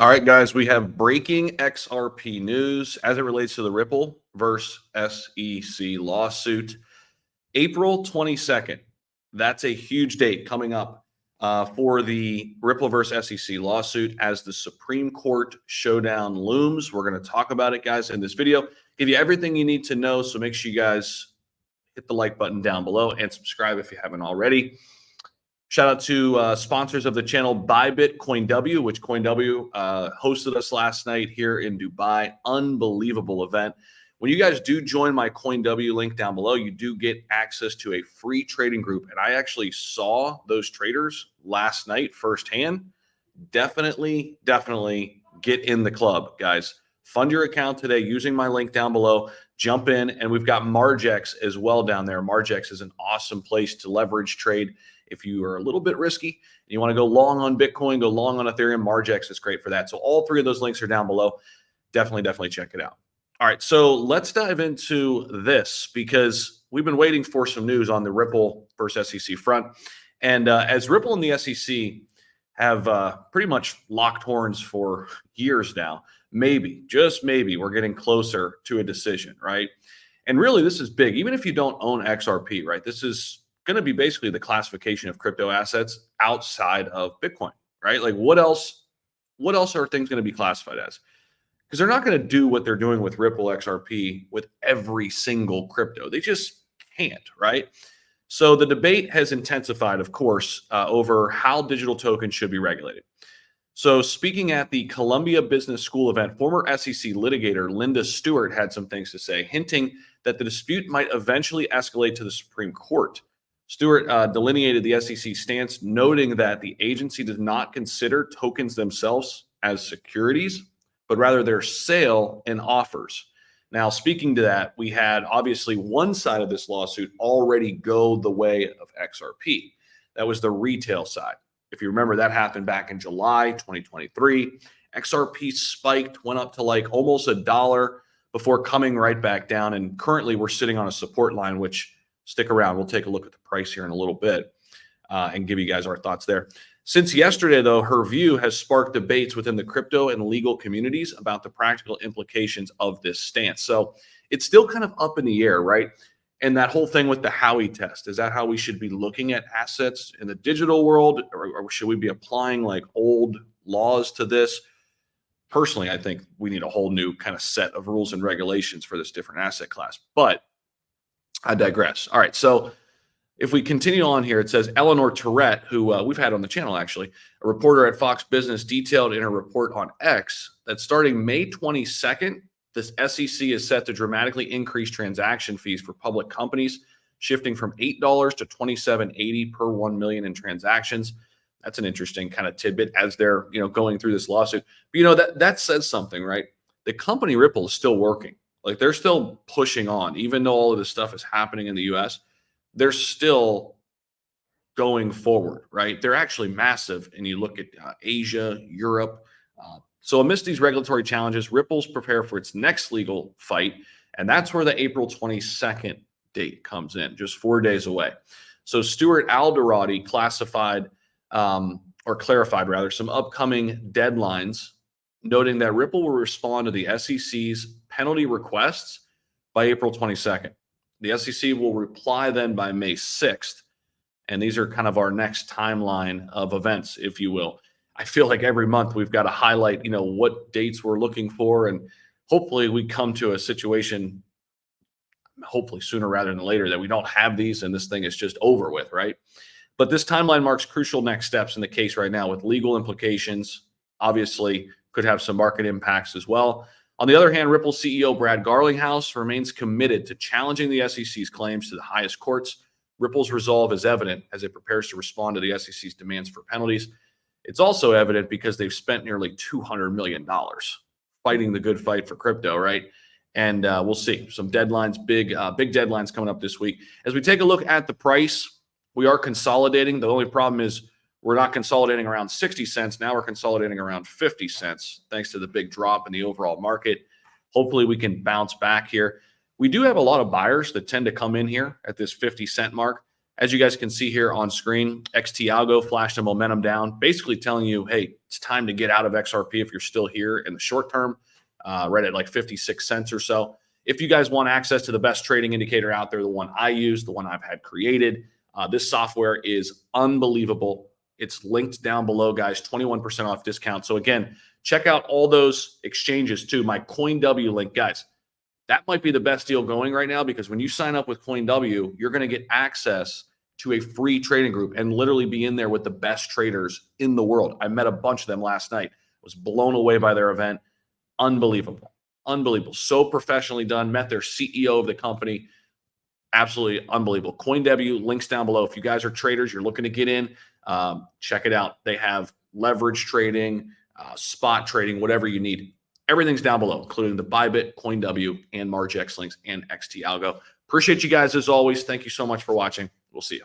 All right, guys, we have breaking XRP news as it relates to the Ripple versus SEC lawsuit. April 22nd. That's a huge date coming up for the Ripple versus SEC lawsuit as the Supreme Court showdown looms. We're going to talk about it, guys, in this video. Give you everything you need to know. So make sure you guys hit the like button down below and subscribe if you haven't already. Shout out to sponsors of the channel, Bybit, CoinW, which CoinW hosted us last night here in Dubai. Unbelievable event. When you guys do join my CoinW link down below, you do get access to a free trading group. And I actually saw those traders last night firsthand. Definitely get in the club, guys. Fund your account today using my link down below. Jump in, and we've got Margex as well down there. Margex is an awesome place to leverage trade. If you are a little bit risky and you want to go long on Bitcoin, go long on Ethereum, Margex is great for that. So all three of those links are down below. Definitely check it out. All right, so let's dive into this because we've been waiting for some news on the Ripple versus SEC front. And as Ripple and the SEC have pretty much locked horns for years now, maybe, just maybe, we're getting closer to a decision, right? And really, this is big. Even if you don't own XRP, right, this is going to be basically the classification of crypto assets outside of Bitcoin, right? Like what else are things going to be classified as? Because they're not going to do what they're doing with Ripple XRP with every single crypto. They just can't, right? So the debate has intensified, of course, over how digital tokens should be regulated. So speaking at the Columbia Business School event, former SEC litigator Linda Stewart had some things to say, hinting that the dispute might eventually escalate to the Supreme Court. Stewart delineated the SEC stance, noting that the agency does not consider tokens themselves as securities, but rather their sale and offers. Now, speaking to that, we had obviously one side of this lawsuit already go the way of XRP. That was the retail side. If you remember, that happened back in July 2023. XRP spiked, went up to like almost $1 before coming right back down. And currently we're sitting on a support line, which stick around. We'll take a look at the price here in a little bit and give you guys our thoughts there. Since yesterday, though, her view has sparked debates within the crypto and legal communities about the practical implications of this stance. So it's still kind of up in the air, right? And that whole thing with the Howey test, is that how we should be looking at assets in the digital world? Or should we be applying like old laws to this? Personally, I think we need a whole new kind of set of rules and regulations for this different asset class. But I digress. All right, so if we continue on here, it says Eleanor Tourette, who we've had on the channel actually, a reporter at Fox Business, detailed in her report on X that starting May 22nd, this SEC is set to dramatically increase transaction fees for public companies, shifting from $8 to $27.80 per 1 million in transactions. That's an interesting kind of tidbit as they're going through this lawsuit. But that says something, right? The company Ripple is still working. Like they're still pushing on, even though all of this stuff is happening in the US. They're still going forward, right? They're actually massive. And you look at Asia, Europe. So amidst these regulatory challenges, Ripple's prepare for its next legal fight. And that's where the April 22nd date comes in, just 4 days away. So Stuart Alderati clarified some upcoming deadlines, noting that Ripple will respond to the SEC's penalty requests by April 22nd. The SEC will reply then by May 6th. And these are kind of our next timeline of events, if you will. I feel like every month we've got to highlight, what dates we're looking for. And hopefully we come to a situation, hopefully sooner rather than later, that we don't have these and this thing is just over with, right? But this timeline marks crucial next steps in the case right now with legal implications, obviously could have some market impacts as well. On the other hand, Ripple CEO Brad Garlinghouse remains committed to challenging the SEC's claims to the highest courts. Ripple's resolve is evident as it prepares to respond to the SEC's demands for penalties. It's also evident because they've spent nearly $200 million fighting the good fight for crypto, right? And we'll see some deadlines, big deadlines coming up this week. As we take a look at the price, we are consolidating. The only problem is we're not consolidating around 60 cents. Now we're consolidating around 50 cents, thanks to the big drop in the overall market. Hopefully we can bounce back here. We do have a lot of buyers that tend to come in here at this 50 cent mark. As you guys can see here on screen, XT Algo flashed a momentum down, basically telling you, hey, it's time to get out of XRP if you're still here in the short term, right at like 56 cents or so. If you guys want access to the best trading indicator out there, the one I use, the one I've had created, this software is unbelievable. It's linked down below, guys, 21% off discount. So again, check out all those exchanges too. My CoinW link, guys, that might be the best deal going right now, because when you sign up with CoinW, you're going to get access to a free trading group and literally be in there with the best traders in the world. I met a bunch of them last night. Was blown away by their event. Unbelievable. Unbelievable. So professionally done. Met their CEO of the company. Absolutely unbelievable. CoinW, links down below. If you guys are traders, you're looking to get in, check it out. They have leverage trading, spot trading, whatever you need. Everything's down below, including the Bybit, CoinW, and MargeX links, and XT Algo. Appreciate you guys as always. Thank you so much for watching. We'll see you.